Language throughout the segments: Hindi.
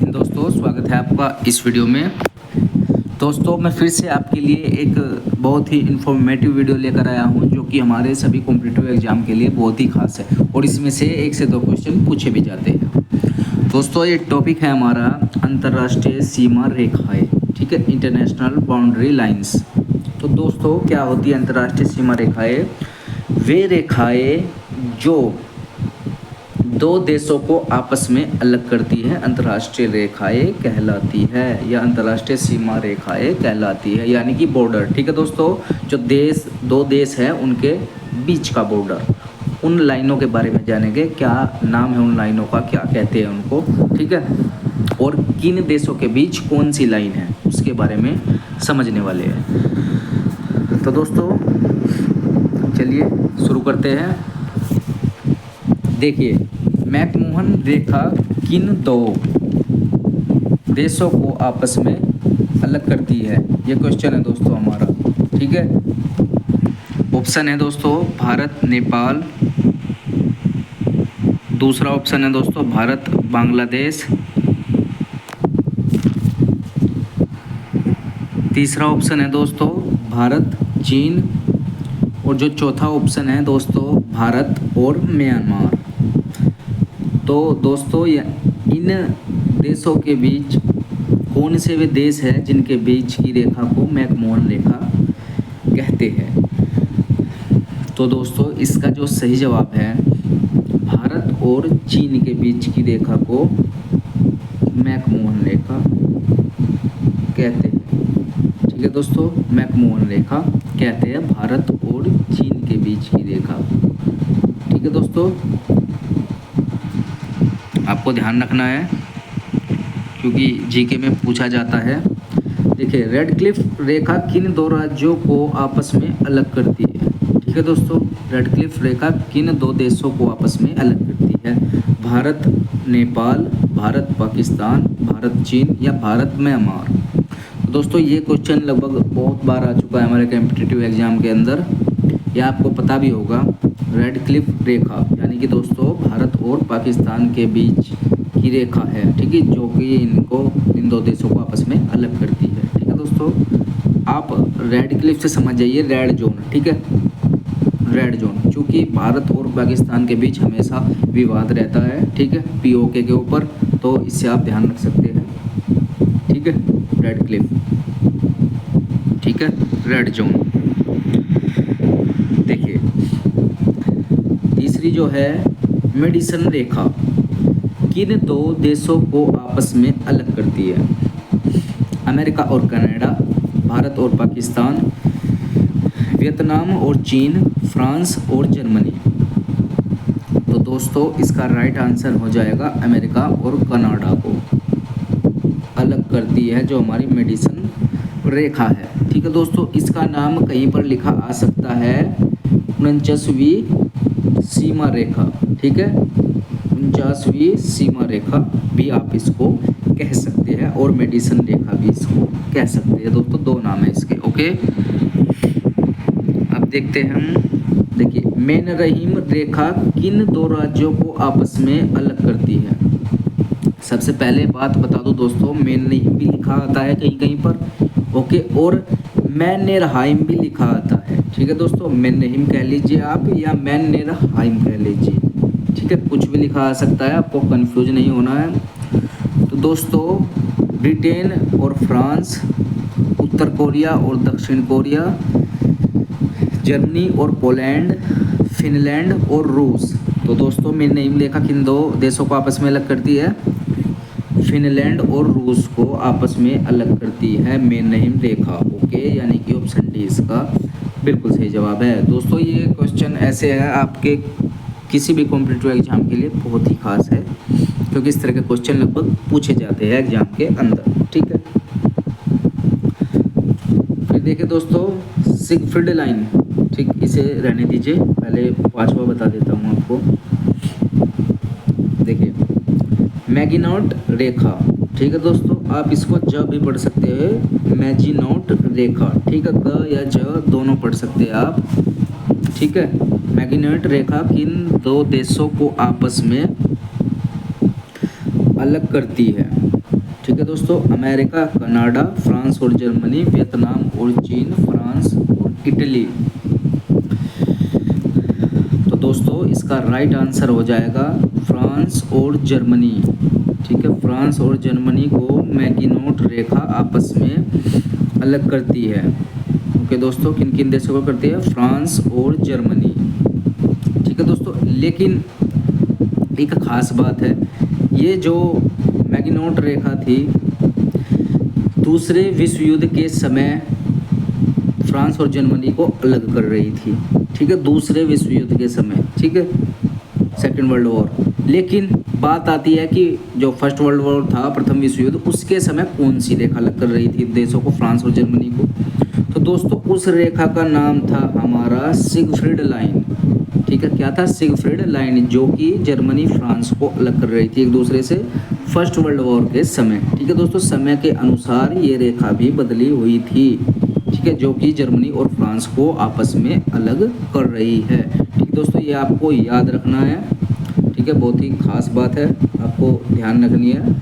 हिंद दोस्तों, स्वागत है आपका इस वीडियो में। दोस्तों मैं फिर से आपके लिए एक बहुत ही इन्फॉर्मेटिव वीडियो लेकर आया हूं, जो कि हमारे सभी कॉम्पिटिटिव एग्जाम के लिए बहुत ही खास है और इसमें से 1 से 2 क्वेश्चन पूछे भी जाते हैं। दोस्तों ये टॉपिक है हमारा अंतर्राष्ट्रीय सीमा रेखाएं, ठीक है, इंटरनेशनल बाउंड्री लाइंस। तो दोस्तों क्या होती है अंतर्राष्ट्रीय सीमा रेखाएं? वे रेखाएं जो दो देशों को आपस में अलग करती है अंतर्राष्ट्रीय रेखाएं कहलाती है, या अंतर्राष्ट्रीय सीमा रेखाएं कहलाती है, यानी कि बॉर्डर। ठीक है दोस्तों, जो दो देश हैं उनके बीच का बॉर्डर, उन लाइनों के बारे में जानेंगे। क्या नाम है उन लाइनों का, क्या कहते हैं उनको, ठीक है, और किन देशों के बीच कौन सी लाइन है उसके बारे में समझने वाले हैं। तो दोस्तों चलिए शुरू करते हैं। देखिए, मैकमोहन रेखा किन दो देशों को आपस में अलग करती है? ये क्वेश्चन है दोस्तों हमारा, ठीक है। ऑप्शन है दोस्तों भारत नेपाल, दूसरा ऑप्शन है दोस्तों भारत बांग्लादेश, तीसरा ऑप्शन है दोस्तों भारत चीन, और जो चौथा ऑप्शन है दोस्तों भारत और म्यांमार। तो दोस्तों इन देशों के बीच कौन से वे देश हैं जिनके बीच की रेखा को मैकमोहन रेखा कहते हैं? तो दोस्तों इसका जो सही जवाब है, भारत और चीन के बीच की रेखा को मैकमोहन रेखा कहते हैं। ठीक है दोस्तों, मैकमोहन रेखा कहते हैं भारत और चीन के बीच की रेखा। ठीक है दोस्तों, आपको ध्यान रखना है क्योंकि जीके में पूछा जाता है। देखिए, रेडक्लिफ रेखा किन दो राज्यों को आपस में अलग करती है? ठीक है दोस्तों, रेडक्लिफ रेखा किन दो देशों को आपस में अलग करती है? भारत नेपाल, भारत पाकिस्तान, भारत चीन, या भारत म्यांमार? दोस्तों ये क्वेश्चन लगभग बहुत बार आ चुका है हमारे कॉम्पिटिटिव एग्जाम के अंदर, यह आपको पता भी होगा। रेडक्लिफ रेखा यानी कि दोस्तों भारत और पाकिस्तान के बीच की रेखा है, ठीक है, जो कि इन दो देशों को आपस में अलग करती है। ठीक है दोस्तों, आप रेडक्लिफ से समझ जाइए रेड जोन, ठीक है, रेड जोन, क्योंकि भारत और पाकिस्तान के बीच हमेशा विवाद रहता है, ठीक है, पीओके के ऊपर, तो इससे आप ध्यान रख सकते हैं। ठीक है, रेडक्लिफ, ठीक है, रेड जोन। देखिए तीसरी जो है मेडिसन रेखा किन दो देशों को आपस में अलग करती है? अमेरिका और कनाडा, भारत और पाकिस्तान, वियतनाम और चीन, फ्रांस और जर्मनी। तो दोस्तों इसका राइट आंसर हो जाएगा अमेरिका और कनाडा को अलग करती है जो हमारी मेडिसन रेखा है। ठीक है दोस्तों, इसका नाम कहीं पर लिखा आ सकता है 49वीं सीमा रेखा, ठीक है, 49वीं सीमा रेखा भी आप इसको कह सकते हैं, और मेडिसन रेखा भी इसको कह सकते हैं। दोस्तों दो नाम है इसके, ओके। अब देखते हैं हम। देखिए, मेनरहीम रेखा किन दो राज्यों को आपस में अलग करती है? सबसे पहले बात बता दूं दोस्तों, मेनरहीम भी लिखा आता है कहीं कहीं पर, ओके, और मैनरहाइम भी लिखा आता है। ठीक है दोस्तों, मेनरहीम कह लीजिए आप या मैनरहाइम कह लीजिए, ठीक है, कुछ भी लिखा आ सकता है, आपको कंफ्यूज नहीं होना है। तो दोस्तों ब्रिटेन और फ्रांस, उत्तर कोरिया और दक्षिण कोरिया, जर्मनी और पोलैंड, फिनलैंड और रूस। तो दोस्तों मेनरहीम रेखा किन दो देशों को आपस में अलग करती है? फिनलैंड और रूस को आपस में अलग करती है मेनरहीम रेखा, ओके, यानी कि ऑप्शन डी इसका बिल्कुल सही जवाब है। दोस्तों ये क्वेश्चन ऐसे है आपके किसी भी कॉम्पिटिटिव एग्जाम के लिए बहुत ही खास है, क्योंकि इस तरह के क्वेश्चन लगभग पूछे जाते हैं एग्जाम के अंदर, ठीक है। फिर देखिए दोस्तों सिगफ्रीड लाइन, ठीक, इसे रहने दीजिए, पहले पांचवा बता देता हूँ आपको। देखिए, मैगिनॉट रेखा, ठीक है दोस्तों, आप इसको ज भी पढ़ सकते हैं, मैगिनॉट रेखा, ठीक है, ग या ज दोनों पढ़ सकते हैं आप, ठीक है। मैगिनॉट रेखा किन दो देशों को आपस में अलग करती है। ठीक है दोस्तों, अमेरिका, कनाडा, फ्रांस और जर्मनी, वियतनाम और चीन, फ्रांस और इटली। तो दोस्तों इसका राइट आंसर हो जाएगा फ्रांस और जर्मनी। ठीक है, फ्रांस और जर्मनी को मैकीनोट रेखा आपस में अलग करती है। ओके दोस्तों, किन किन देशों को करती है? फ्रांस और जर्मनी। ठीक है दोस्तों, लेकिन एक खास बात है, ये जो मैकीनोट रेखा थी दूसरे विश्व युद्ध के समय फ्रांस और जर्मनी को अलग कर रही थी। ठीक है, दूसरे विश्व युद्ध के समय, ठीक है, सेकेंड वर्ल्ड वॉर। लेकिन बात आती है कि जो फर्स्ट वर्ल्ड वॉर था, प्रथम विश्व युद्ध, उसके समय कौन सी रेखा अलग कर रही थी देशों को, फ्रांस और जर्मनी को? तो दोस्तों उस रेखा का नाम था हमारा सिगफ्रीड लाइन। ठीक है, क्या था? सिगफ्रीड लाइन, जो कि जर्मनी फ्रांस को अलग कर रही थी एक दूसरे से फर्स्ट वर्ल्ड वॉर के समय। ठीक है दोस्तों, समय के अनुसार ये रेखा भी बदली हुई थी। ठीक है, जो कि जर्मनी और फ्रांस को आपस में अलग कर रही है। ठीक है दोस्तों, ये आपको याद रखना है। ठीक है, बहुत ही खास बात है, आपको ध्यान रखनी है।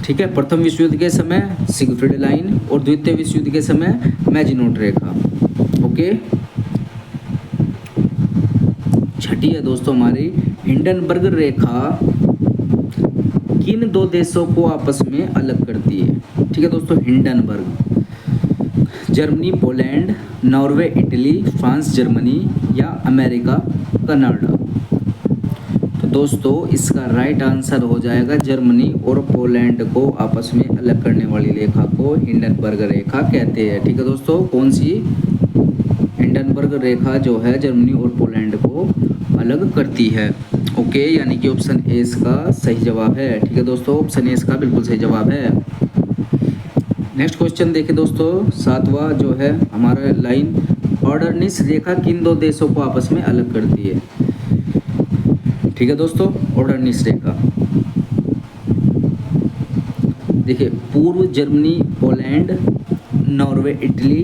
ठीक है, प्रथम विश्व युद्ध के समय सिगफ्रीड लाइन और द्वितीय विश्व युद्ध के समय मैकीनोट रेखा। ओके, छठी है दोस्तों हमारी, हिंडनबर्ग रेखा किन दो देशों को आपस में अलग करती है? ठीक है दोस्तों, Hindenburg, Germany Poland, Norway Italy, France Germany या अमेरिका कनाडा। तो दोस्तों इसका राइट आंसर हो जाएगा जर्मनी और पोलैंड को आपस में अलग करने वाली रेखा को हिंडनबर्ग रेखा कहते हैं। ठीक है दोस्तों, कौन सी? हिंडनबर्ग रेखा जो है जर्मनी और पोलैंड को अलग करती है। ओके, यानी कि ऑप्शन ए इसका सही जवाब है। ठीक है दोस्तों, ऑप्शन ए इसका बिल्कुल सही जवाब है। नेक्स्ट क्वेश्चन देखिए दोस्तों, सातवां जो है हमारा लाइन, ऑर्डरनिस रेखा किन दो देशों को आपस में अलग करती है? ठीक है दोस्तों, ऑर्डरनिस रेखा, देखिए, पूर्व Germany Poland, Norway Italy,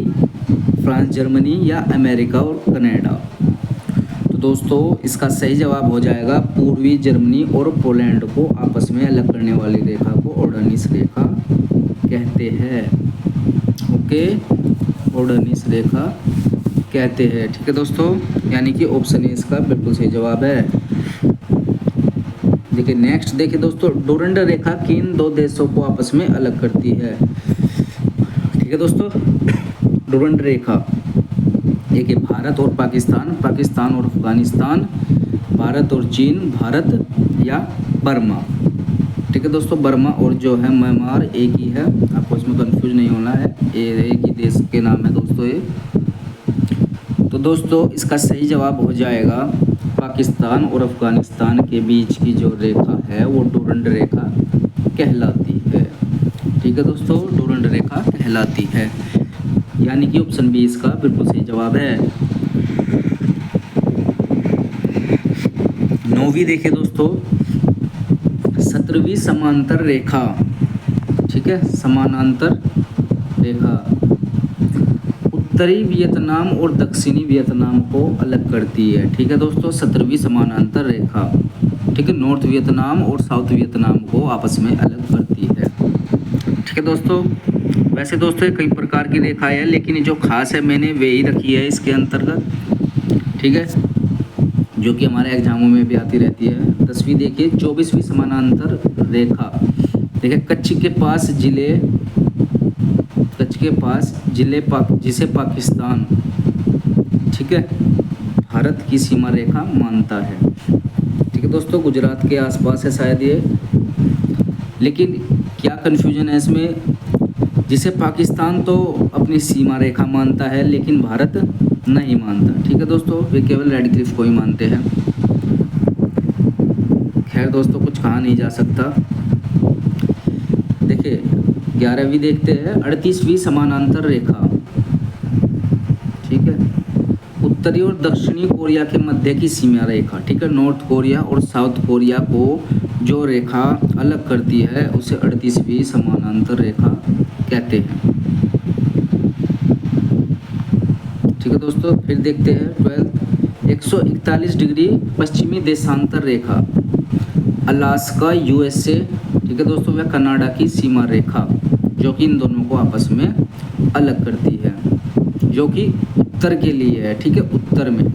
France Germany या अमेरिका और कनाडा। तो दोस्तों इसका सही जवाब हो जाएगा पूर्वी जर्मनी और पोलैंड को आपस में अलग करने वाली रेखा को ऑर्डरनिस रेखा कहते हैं। ओके, ऑर्डरनिस रेखा कहते हैं। ठीक है दोस्तों, यानी कि ऑप्शन ए इसका बिल्कुल सही जवाब है। देखिए नेक्स्ट, देखिए दोस्तों, डोरंड रेखा किन दो देशों को आपस में अलग करती है? ठीक है दोस्तों, डोरंड रेखा, देखिए भारत और पाकिस्तान, पाकिस्तान और अफगानिस्तान, भारत और चीन, भारत या बर्मा। ठीक है दोस्तों, बर्मा और जो है म्यांमार एक ही है, आपको इसमें कंफ्यूज नहीं होना है, एक ही देश के नाम है दोस्तों ये। तो दोस्तों इसका सही जवाब हो जाएगा पाकिस्तान और अफगानिस्तान के बीच की जो रेखा है वो डोरंड रेखा कहलाती है। ठीक है दोस्तों, डोरंड रेखा कहलाती है, यानी कि ऑप्शन बी इसका बिल्कुल सही जवाब है। नौवीं देखिए दोस्तों, 17वीं समांतर रेखा, ठीक है, समानांतर रेखा उत्तरी वियतनाम और दक्षिणी वियतनाम को अलग करती है। ठीक है दोस्तों, 17वीं समानांतर रेखा, ठीक है, नॉर्थ वियतनाम और साउथ वियतनाम को आपस में अलग करती है। ठीक है दोस्तों, वैसे दोस्तों ये कई प्रकार की रेखाएं है, लेकिन जो खास है मैंने वही रखी है इसके अंतर्गत। ठीक है, जो कि हमारे एग्जामों में भी आती रहती है। 10वीं देखिए, 24वीं समानांतर रेखा, देखिए कच्छ के पास जिले जिसे पाकिस्तान, ठीक है, भारत की सीमा रेखा मानता है। ठीक है दोस्तों, गुजरात के आसपास है शायद ये, लेकिन क्या कन्फ्यूजन है इसमें, जिसे पाकिस्तान तो अपनी सीमा रेखा मानता है लेकिन भारत नहीं मानता। ठीक है दोस्तों, वे केवल रेड क्लिफ को ही मानते हैं। खैर दोस्तों, कुछ कहा नहीं जा सकता। देखिए 11वीं देखते हैं, 38वीं समानांतर रेखा, ठीक है, उत्तरी और दक्षिणी कोरिया के मध्य की सीमा रेखा। ठीक है, नॉर्थ कोरिया और साउथ कोरिया को जो रेखा अलग करती है उसे 38वीं समानांतर रेखा कहते हैं। ठीक है दोस्तों, फिर देखते हैं 12th, 141 डिग्री पश्चिमी देशांतर रेखा अलास्का यूएसए, ठीक है दोस्तों, व कनाडा की सीमा रेखा जो कि इन दोनों को आपस में अलग करती है, जो कि उत्तर के लिए है, ठीक है, उत्तर में।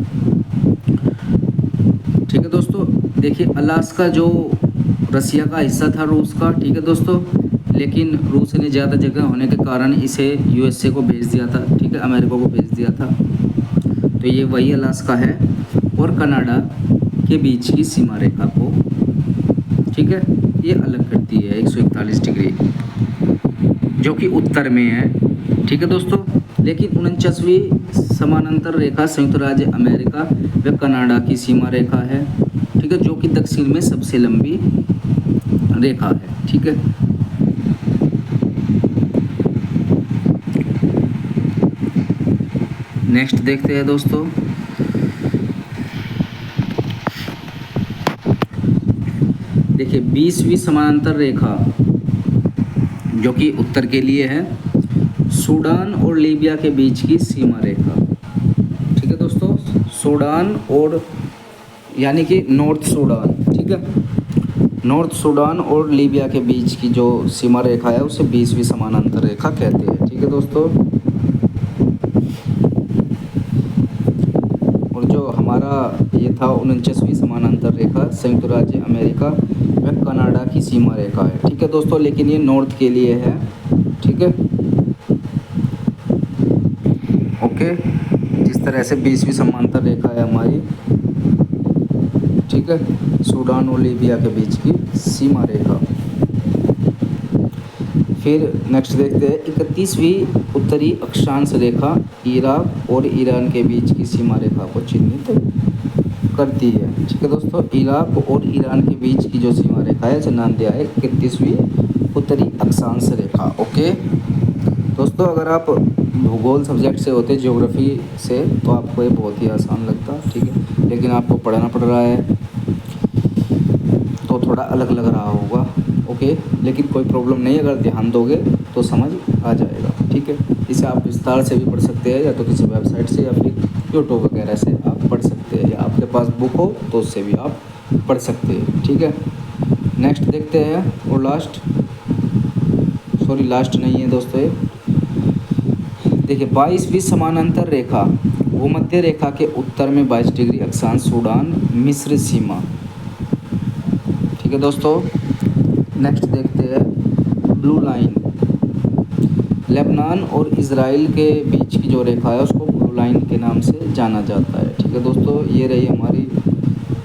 ठीक है दोस्तों, देखिए अलास्का जो रसिया का हिस्सा था रूस का, ठीक है दोस्तों, लेकिन रूस ने ज़्यादा जगह होने के कारण इसे यूएसए को भेज दिया था, ठीक है, अमेरिका को भेज दिया था। तो ये वही अलास्का है और कनाडा के बीच की सीमा रेखा को, ठीक है, ये अलग करती है 141 डिग्री, जो कि उत्तर में है, ठीक है दोस्तों। लेकिन 49वीं समानांतर रेखा संयुक्त राज्य अमेरिका व कनाडा की सीमा रेखा है, ठीक है, जो कि दक्षिण में सबसे लंबी रेखा है, ठीक है। नेक्स्ट देखते हैं दोस्तों, देखिए 20वीं समानांतर रेखा जो कि उत्तर के लिए है, सूडान और लीबिया के बीच की सीमा रेखा, ठीक है दोस्तों, सूडान और यानी कि नॉर्थ सूडान, ठीक है, नॉर्थ सूडान और लीबिया के बीच की जो सीमा रेखा है उसे 20वीं समानांतर रेखा कहते हैं, ठीक है दोस्तों। और जो हमारा ये था 49वीं समानांतर रेखा संयुक्त राज्य अमेरिका व कनाडा की सीमा रेखा है, ठीक है दोस्तों, लेकिन ये नॉर्थ के लिए है, ठीक है, ओके। जिस तरह से 20वीं समानांतर रेखा है हमारी, ठीक है, सूडान और लीबिया के बीच की सीमा रेखा। फिर नेक्स्ट देखते हैं 31वीं उत्तरी अक्षांश रेखा इराक और ईरान के बीच की सीमा रेखा को चिन्हित करती है, ठीक है दोस्तों। इराक और ईरान के बीच की जो सीमा रेखा है उसे नाम दिया है 31वीं उत्तरी अक्षांश रेखा, ओके दोस्तों। अगर आप भूगोल सब्जेक्ट से होते, ज्योग्राफी से, तो आपको ये बहुत ही आसान लगता, ठीक है, लेकिन आपको पढ़ना पड़ रहा है तो थोड़ा अलग लग रहा होगा, ओके, लेकिन कोई प्रॉब्लम नहीं, अगर ध्यान दोगे तो समझ आ जाएगा, ठीक है। इसे आप विस्तार से भी पढ़ सकते हैं, या तो किसी वेबसाइट से या फिर यूट्यूब वगैरह से आप पढ़ सकते हैं, या आपके पास बुक हो तो उससे भी आप पढ़ सकते हैं, ठीक है। नेक्स्ट देखते हैं, और लास्ट नहीं है दोस्तों ये, देखिए 22वीं समानांतर रेखा भूमध्य रेखा के उत्तर में 22 डिग्री अक्षांश सूडान मिस्र सीमा, ठीक है दोस्तों। नेक्स्ट देखते हैं ब्लू लाइन, लेबनान और इजराइल के बीच की जो रेखा है उसको ब्लू लाइन के नाम से जाना जाता है, ठीक है दोस्तों। ये रही हमारी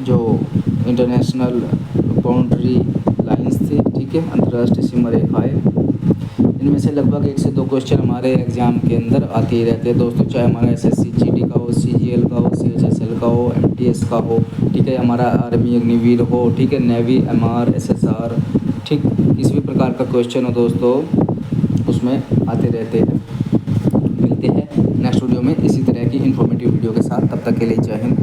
जो इंटरनेशनल बाउंड्री लाइंस थी, ठीक है, अंतर्राष्ट्रीय सीमा रेखाएं। इनमें से लगभग 1 से 2 क्वेश्चन हमारे एग्जाम के अंदर आते ही रहते हैं दोस्तों, चाहे हमारा SSC GD का हो, CGL का हो, CHSL का हो, MTS का हो, ठीक है, हमारा आर्मी अग्निवीर हो, ठीक है, नेवी MR SSR, ठीक, किसी भी प्रकार का क्वेश्चन हो दोस्तों उसमें आते रहते हैं। मिलते हैं नेक्स्ट वीडियो में इसी तरह की इन्फॉर्मेटिव वीडियो के साथ, तब तक के लिए जय हिंद।